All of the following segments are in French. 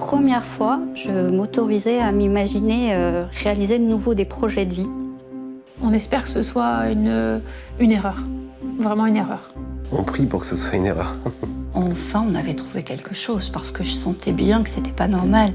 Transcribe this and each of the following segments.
première fois, je m'autorisais à m'imaginer réaliser de nouveau des projets de vie. On espère que ce soit une erreur, vraiment une erreur. On prie pour que ce soit une erreur. Enfin, on avait trouvé quelque chose parce que je sentais bien que c'était pas normal.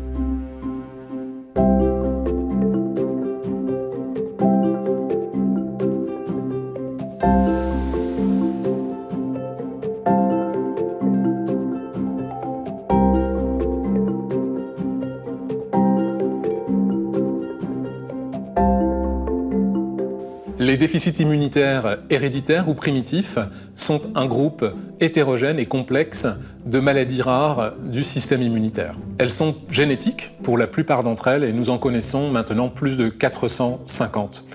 Les déficits immunitaires héréditaires ou primitifs sont un groupe hétérogène et complexe de maladies rares du système immunitaire. Elles sont génétiques pour la plupart d'entre elles et nous en connaissons maintenant plus de 450.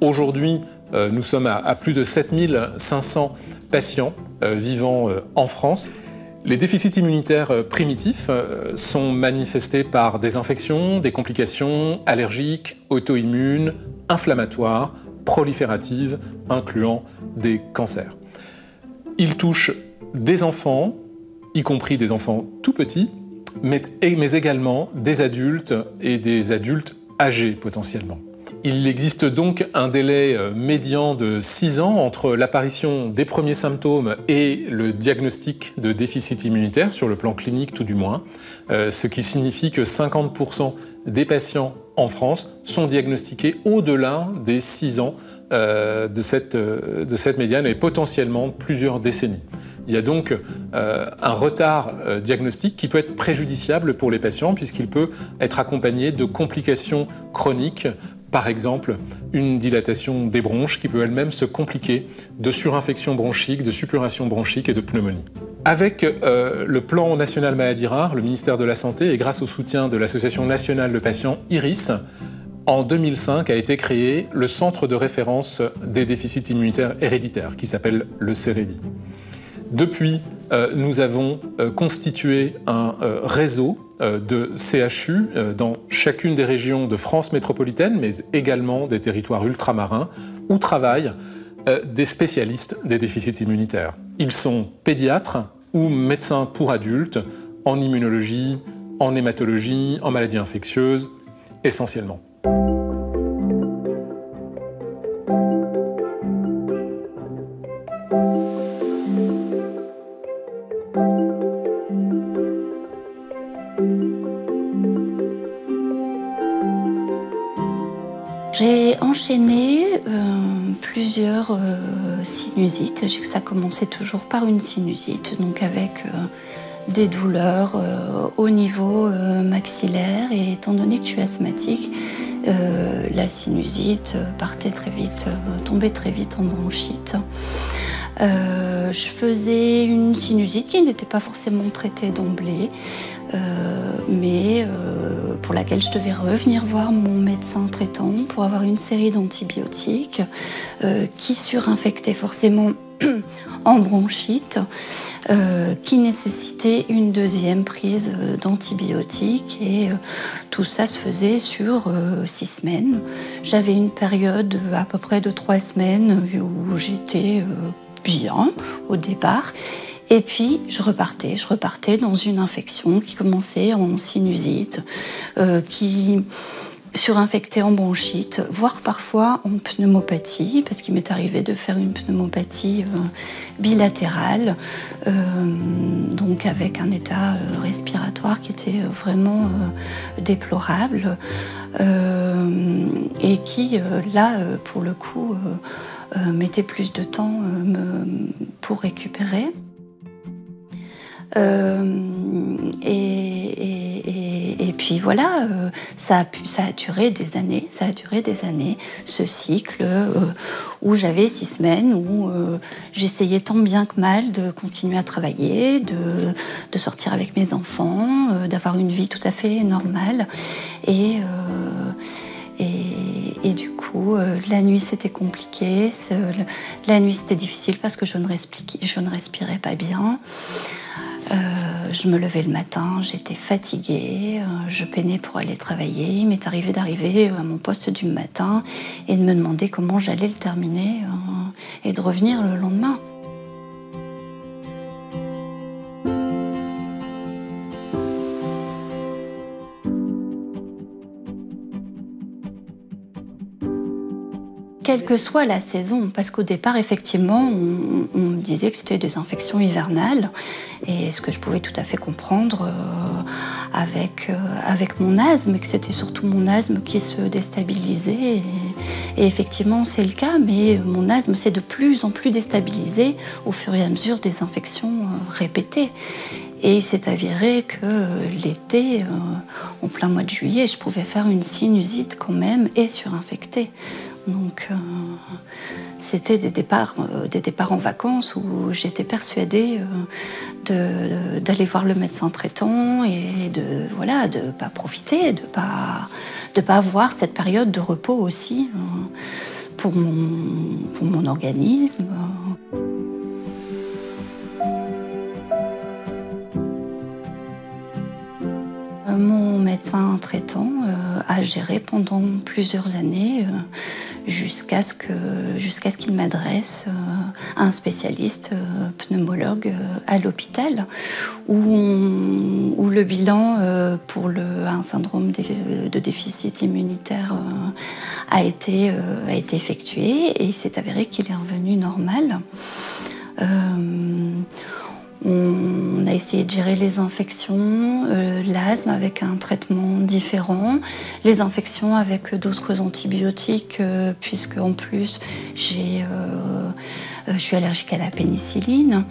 Aujourd'hui, nous sommes à plus de 7500 patients vivant en France. Les déficits immunitaires primitifs sont manifestés par des infections, des complications allergiques, auto-immunes, inflammatoires, prolifératives, incluant des cancers. Ils touchent des enfants, y compris des enfants tout petits, mais également des adultes et des adultes âgés potentiellement. Il existe donc un délai médian de 6 ans entre l'apparition des premiers symptômes et le diagnostic de déficit immunitaire, sur le plan clinique tout du moins, ce qui signifie que 50% des patients en France sont diagnostiqués au-delà des 6 ans de cette médiane et potentiellement plusieurs décennies. Il y a donc un retard diagnostique qui peut être préjudiciable pour les patients puisqu'il peut être accompagné de complications chroniques, par exemple une dilatation des bronches qui peut elle-même se compliquer de surinfection bronchique, de suppuration bronchique et de pneumonie. Avec le plan national maladies rares, le ministère de la Santé, et grâce au soutien de l'Association nationale de patients IRIS, en 2005 a été créé le centre de référence des déficits immunitaires héréditaires, qui s'appelle le CEREDI. Depuis, nous avons constitué un réseau de CHU dans chacune des régions de France métropolitaine, mais également des territoires ultramarins, où travaillent des spécialistes des déficits immunitaires. Ils sont pédiatres ou médecins pour adultes, en immunologie, en hématologie, en maladies infectieuses, essentiellement. J'ai enchaîné plusieurs sinusites. Ça commençait toujours par une sinusite, donc avec des douleurs au niveau maxillaire. Et étant donné que je suis asthmatique, la sinusite partait très vite, tombait très vite en bronchite. Je faisais une sinusite qui n'était pas forcément traitée d'emblée, mais pour laquelle je devais revenir voir mon médecin traitant pour avoir une série d'antibiotiques qui surinfectaient forcément en bronchite, qui nécessitait une deuxième prise d'antibiotiques et tout ça se faisait sur 6 semaines. J'avais une période à peu près de 3 semaines où j'étais bien au départ. Et puis, je repartais dans une infection qui commençait en sinusite, qui surinfectait en bronchite, voire parfois en pneumopathie, parce qu'il m'est arrivé de faire une pneumopathie bilatérale, donc avec un état respiratoire qui était vraiment déplorable, et qui, là, pour le coup, mettait plus de temps pour récupérer. Et puis voilà, ça a duré des années, ce cycle où j'avais 6 semaines, où j'essayais tant bien que mal de continuer à travailler, de sortir avec mes enfants, d'avoir une vie tout à fait normale. Et du coup, la nuit c'était compliqué, la nuit c'était difficile parce que je ne respirais pas bien. Je me levais le matin, j'étais fatiguée, je peinais pour aller travailler. Il m'est arrivé d'arriver à mon poste du matin et de me demander comment j'allais le terminer et de revenir le lendemain. quelle que soit la saison, parce qu'au départ, effectivement, on me disait que c'était des infections hivernales, et ce que je pouvais tout à fait comprendre avec mon asthme, que c'était surtout mon asthme qui se déstabilisait, et effectivement, c'est le cas, mais mon asthme s'est de plus en plus déstabilisé au fur et à mesure des infections répétées. Et il s'est avéré que l'été, en plein mois de juillet, je pouvais faire une sinusite quand même et surinfecter. Donc c'était des départs en vacances où j'étais persuadée d'aller voir le médecin traitant et de pas profiter, de pas avoir cette période de repos aussi pour mon organisme. Mon médecin traitant a géré pendant plusieurs années jusqu'à ce qu'il m'adresse à un spécialiste pneumologue à l'hôpital où le bilan pour un syndrome de déficit immunitaire a été effectué et il s'est avéré qu'il est revenu normal. On a essayé de gérer les infections, l'asthme avec un traitement différent, les infections avec d'autres antibiotiques, puisque en plus je suis allergique à la pénicilline.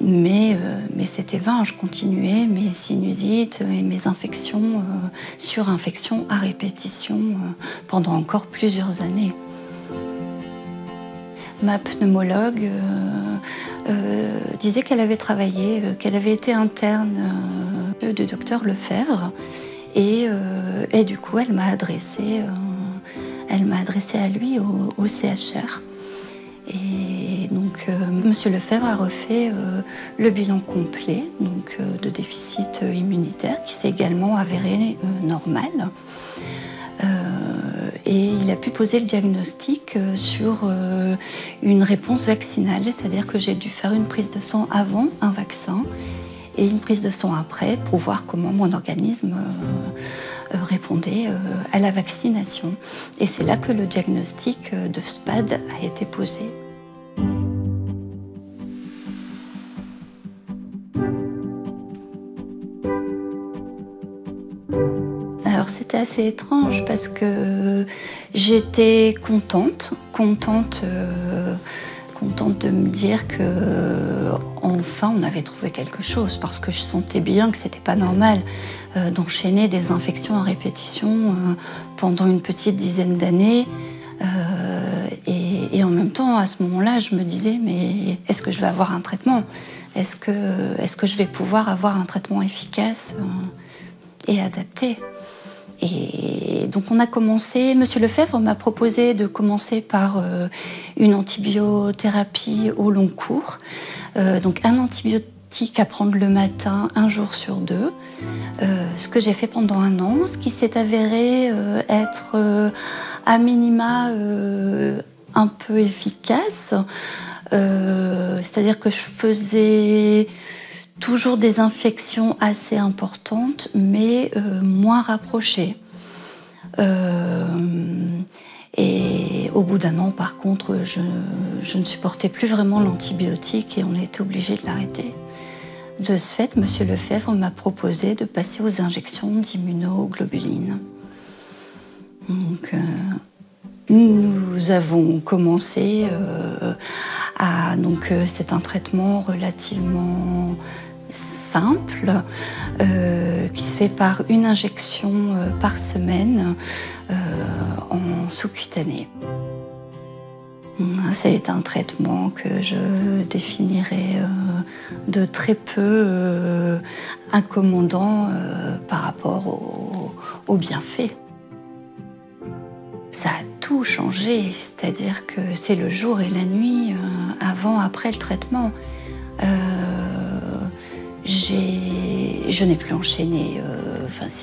Mais c'était vain, je continuais mes sinusites et mes infections, surinfections à répétition pendant encore plusieurs années. Ma pneumologue disait qu'elle avait travaillé, qu'elle avait été interne du docteur Lefebvre et du coup elle m'a adressée à lui au CHR. Et donc Monsieur Lefebvre a refait le bilan complet donc, de déficit immunitaire qui s'est également avéré normal. Et il a pu poser le diagnostic sur une réponse vaccinale, c'est-à-dire que j'ai dû faire une prise de sang avant un vaccin et une prise de sang après pour voir comment mon organisme répondait à la vaccination. Et c'est là que le diagnostic de SPAD a été posé. Alors c'était assez étrange parce que j'étais contente de me dire que enfin on avait trouvé quelque chose parce que je sentais bien que c'était pas normal d'enchaîner des infections à répétition pendant une petite dizaine d'années. Et en même temps, à ce moment-là, je me disais, mais est-ce que je vais avoir un traitement ? Est-ce que je vais pouvoir avoir un traitement efficace et adapté ? Et donc on a commencé, Monsieur Lefebvre m'a proposé de commencer par une antibiothérapie au long cours, donc un antibiotique à prendre le matin, 1 jour sur 2, ce que j'ai fait pendant 1 an, ce qui s'est avéré être à minima un peu efficace, c'est-à-dire que je faisais toujours des infections assez importantes, mais moins rapprochées. Et au bout d'1 an, par contre, je ne supportais plus vraiment l'antibiotique et on a été obligé de l'arrêter. De ce fait, Monsieur Lefebvre m'a proposé de passer aux injections d'immunoglobulines. Donc, nous avons commencé donc c'est un traitement relativement simple qui se fait par une injection par semaine en sous-cutané. C'est un traitement que je définirais de très peu incommodant par rapport aux bienfaits. Ça a tout changé, c'est-à-dire que c'est le jour et la nuit, avant, après le traitement. Je n'ai plus enchaîné,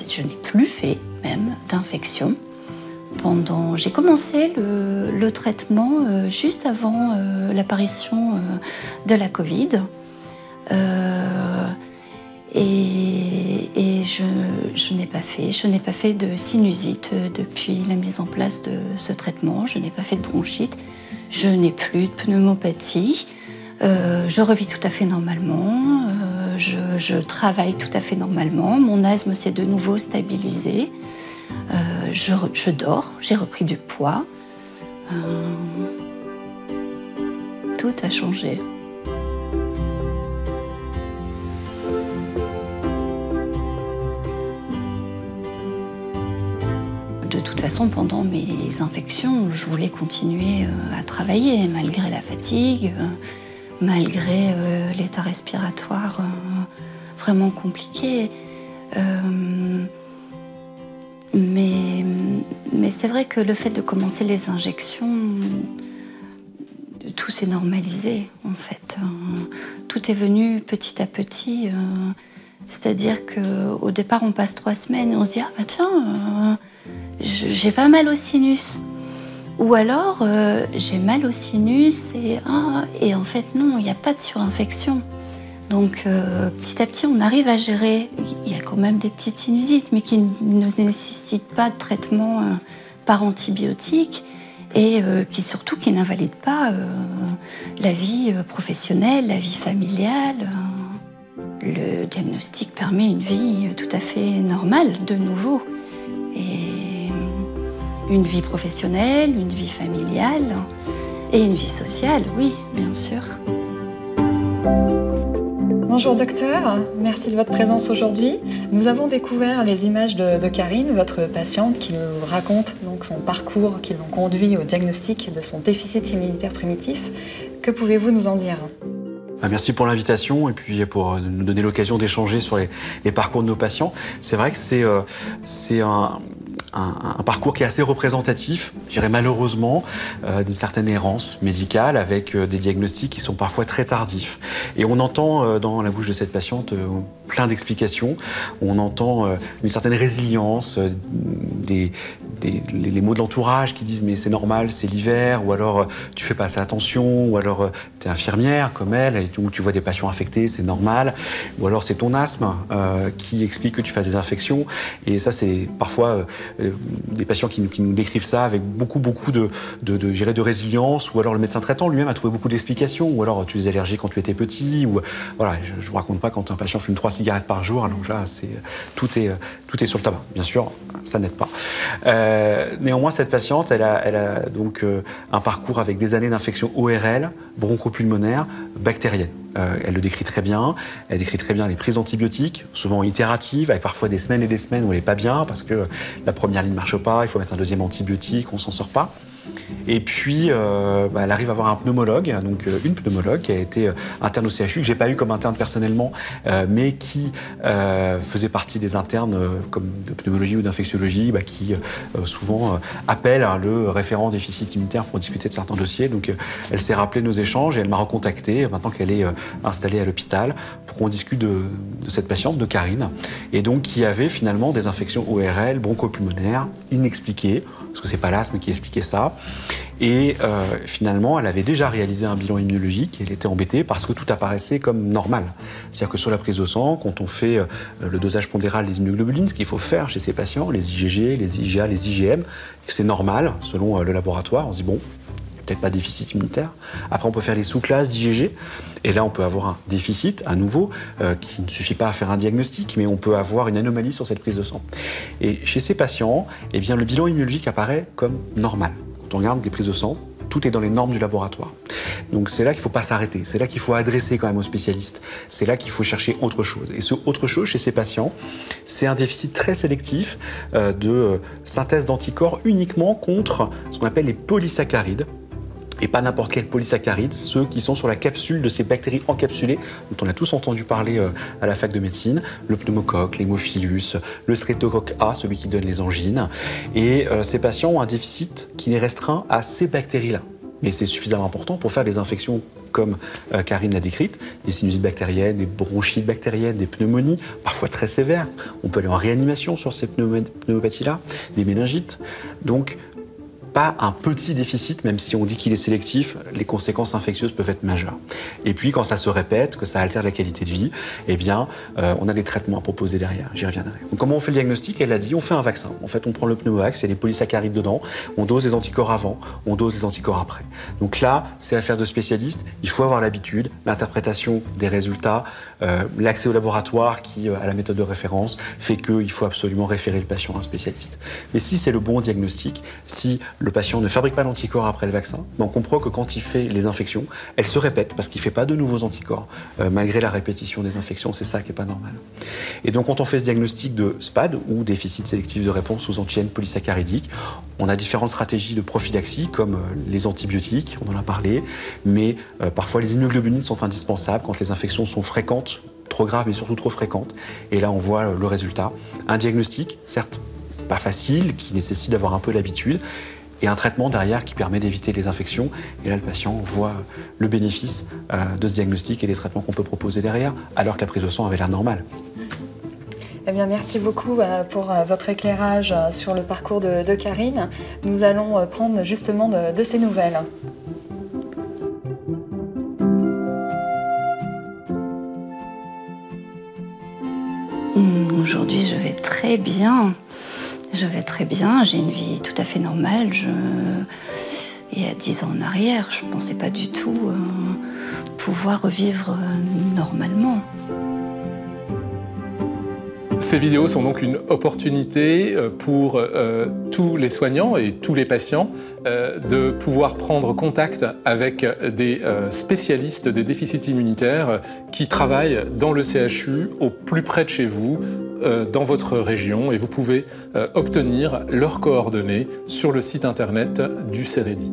je n'ai plus fait même d'infection. J'ai commencé le traitement juste avant l'apparition de la Covid. Et je n'ai pas fait de sinusite depuis la mise en place de ce traitement. Je n'ai pas fait de bronchite. Je n'ai plus de pneumopathie. Je revis tout à fait normalement. Je travaille tout à fait normalement. Mon asthme s'est de nouveau stabilisé. Je dors. J'ai repris du poids. Tout a changé. De toute façon, pendant mes infections, je voulais continuer à travailler, malgré la fatigue, malgré l'état respiratoire vraiment compliqué. Mais c'est vrai que le fait de commencer les injections, tout s'est normalisé, en fait. Tout est venu petit à petit. C'est-à-dire qu'au départ, on passe 3 semaines et on se dit « Ah bah tiens, j'ai pas mal au sinus ». Ou alors, j'ai mal au sinus et en fait, non, il n'y a pas de surinfection. Donc, petit à petit, on arrive à gérer. Il y a quand même des petites sinusites, mais qui ne nécessitent pas de traitement par antibiotiques et qui n'invalident pas la vie professionnelle, la vie familiale. Le diagnostic permet une vie tout à fait normale, de nouveau. Et une vie professionnelle, une vie familiale et une vie sociale, oui, bien sûr. Bonjour docteur, merci de votre présence aujourd'hui. Nous avons découvert les images de Karine, votre patiente, qui nous raconte donc son parcours qui l'ont conduit au diagnostic de son déficit immunitaire primitif. Que pouvez-vous nous en dire ? Merci pour l'invitation et puis pour nous donner l'occasion d'échanger sur les parcours de nos patients. C'est vrai que c'est un parcours qui est assez représentatif, je dirais malheureusement, d'une certaine errance médicale avec des diagnostics qui sont parfois très tardifs. Et on entend dans la bouche de cette patiente plein d'explications. On entend une certaine résilience, les mots de l'entourage qui disent « mais c'est normal, c'est l'hiver » ou alors « tu fais pas assez attention » ou alors « tu es infirmière comme elle et tu vois des patients infectés, c'est normal » ou alors « c'est ton asthme qui explique que tu fasses des infections » et ça c'est parfois des patients qui nous décrivent ça avec beaucoup de résilience ou alors le médecin traitant lui-même a trouvé beaucoup d'explications ou alors tu es allergique quand tu étais petit ou voilà, je vous raconte pas quand un patient fume 3 cigarettes par jour, alors là tout est sur le tabac, bien sûr ça n'aide pas. Néanmoins cette patiente elle a donc un parcours avec des années d'infection ORL, bronchopulmonaire, bactérienne. Elle le décrit très bien, elle décrit très bien les prises d'antibiotiques, souvent itératives, avec parfois des semaines et des semaines où elle n'est pas bien parce que la première ligne ne marche pas, il faut mettre un deuxième antibiotique, on ne s'en sort pas. Et puis, elle arrive à avoir un pneumologue, donc une pneumologue qui a été interne au CHU, que j'ai pas eu comme interne personnellement, mais qui faisait partie des internes comme de pneumologie ou d'infectiologie, qui souvent appelle le référent déficit immunitaire pour discuter de certains dossiers. Donc, elle s'est rappelée nos échanges et elle m'a recontacté maintenant qu'elle est installée à l'hôpital pour qu'on discute de cette patiente, de Karine, et donc qui avait finalement des infections ORL, bronchopulmonaires, inexpliquées, parce que c'est pas l'asthme qui expliquait ça. Et finalement, elle avait déjà réalisé un bilan immunologique et elle était embêtée parce que tout apparaissait comme normal. C'est-à-dire que sur la prise de sang, quand on fait le dosage pondéral des immunoglobulines, ce qu'il faut faire chez ces patients, les IgG, les IgA, les IgM, c'est normal selon le laboratoire, on se dit bon, peut-être pas de déficit immunitaire. Après, on peut faire les sous-classes d'IgG. Et là, on peut avoir un déficit, à nouveau, qui ne suffit pas à faire un diagnostic, mais on peut avoir une anomalie sur cette prise de sang. Et chez ces patients, eh bien, le bilan immunologique apparaît comme normal. Quand on regarde les prises de sang, tout est dans les normes du laboratoire. Donc c'est là qu'il ne faut pas s'arrêter, c'est là qu'il faut adresser quand même aux spécialistes, c'est là qu'il faut chercher autre chose. Et ce autre chose chez ces patients, c'est un déficit très sélectif de synthèse d'anticorps uniquement contre ce qu'on appelle les polysaccharides. Et pas n'importe quel polysaccharide, ceux qui sont sur la capsule de ces bactéries encapsulées, dont on a tous entendu parler à la fac de médecine, le pneumocoque, l'hémophilus, le streptocoque A, celui qui donne les angines. Et ces patients ont un déficit qui est restreint à ces bactéries-là. Mais c'est suffisamment important pour faire des infections comme Karine l'a décrite, des sinusites bactériennes, des bronchites bactériennes, des pneumonies, parfois très sévères. On peut aller en réanimation sur ces pneumopathies-là, des méningites. Donc, pas un petit déficit, même si on dit qu'il est sélectif, les conséquences infectieuses peuvent être majeures. Et puis quand ça se répète, que ça altère la qualité de vie, eh bien, on a des traitements à proposer derrière. J'y reviendrai. Donc comment on fait le diagnostic? Elle l'a dit, on fait un vaccin. En fait, on prend le pneumovax, il y a des polysaccharides dedans, on dose les anticorps avant, on dose les anticorps après. Donc là, c'est affaire de spécialistes, il faut avoir l'habitude, l'interprétation des résultats, l'accès au laboratoire qui, à la méthode de référence, fait qu'il faut absolument référer le patient à un spécialiste. Mais si c'est le bon diagnostic, si le patient ne fabrique pas d'anticorps après le vaccin, on comprend que quand il fait les infections, elles se répètent parce qu'il ne fait pas de nouveaux anticorps, malgré la répétition des infections. C'est ça qui n'est pas normal. Et donc quand on fait ce diagnostic de SPAD, ou déficit sélectif de réponse aux antigènes polysaccharidiques, on a différentes stratégies de prophylaxie, comme les antibiotiques, on en a parlé, mais parfois les immunoglobulines sont indispensables quand les infections sont fréquentes, trop graves, mais surtout trop fréquentes. Et là, on voit le résultat. Un diagnostic, certes, pas facile, qui nécessite d'avoir un peu l'habitude, et un traitement derrière qui permet d'éviter les infections. Et là, le patient voit le bénéfice de ce diagnostic et des traitements qu'on peut proposer derrière, alors que la prise de sang avait l'air normale. Eh bien, merci beaucoup pour votre éclairage sur le parcours de Karine. Nous allons prendre justement de ces nouvelles. Aujourd'hui, je vais très bien. Je vais très bien, j'ai une vie tout à fait normale. Et à 10 ans en arrière, je ne pensais pas du tout pouvoir vivre normalement. Ces vidéos sont donc une opportunité pour tous les soignants et tous les patients de pouvoir prendre contact avec des spécialistes des déficits immunitaires qui travaillent dans le CHU au plus près de chez vous, dans votre région, et vous pouvez obtenir leurs coordonnées sur le site internet du CEREDI.